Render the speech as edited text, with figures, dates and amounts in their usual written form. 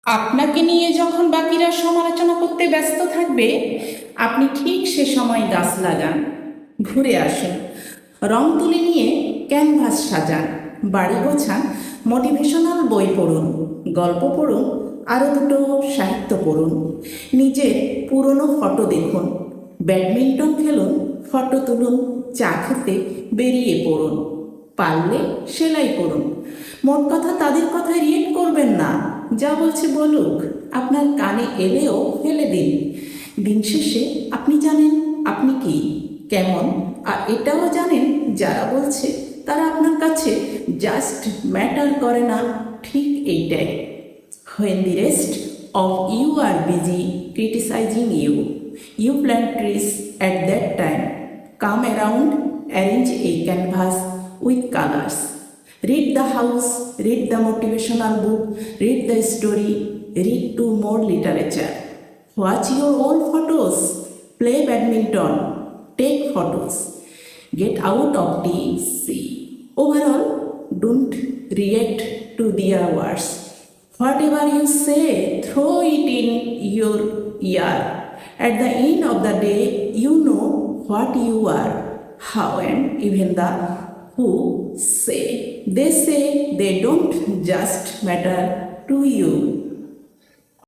আপনাকে নিয়ে যখন বাকিরা সমালোচনা করতে ব্যস্ত থাকবে, আপনি ঠিক সে সময় গাছ লাগান, ঘুরে আসুন, রং তুলি নিয়ে ক্যানভাস সাজান, বাড়ি গোছান, মোটিভেশনাল বই পড়ুন, গল্প পড়ুন, আরও দুটো সাহিত্য পড়ুন, নিজের পুরনো ফটো দেখুন, ব্যাডমিন্টন খেলুন, ফটো তুলুন, চা খেতে বেরিয়ে পড়ুন, পারলে সেলাই করুন। মোট কথা, তাদের কথায় রিয়েক্ট করবেন না, যা বলছে বলুক, আপনার কানে এলেও ফেলে দিন। দিন শেষে আপনি জানেন আপনি কি, কেমন, আর এটাও জানেন যারা বলছে তারা আপনার কাছে জাস্ট ম্যাটার করে না। ঠিক এইটাই। When the rest of you are busy criticizing you, you plant trees at that time. Come around, arrange a canvas with colors. Read the house, read the motivational book, read the story, read two more literature. Watch your old photos, play badminton, take photos, get out of DC. Overall, don't react to their words. Whatever you say, throw it in your ear. At the end of the day, you know what you are, how, and even the who say. They say they don't just matter to you.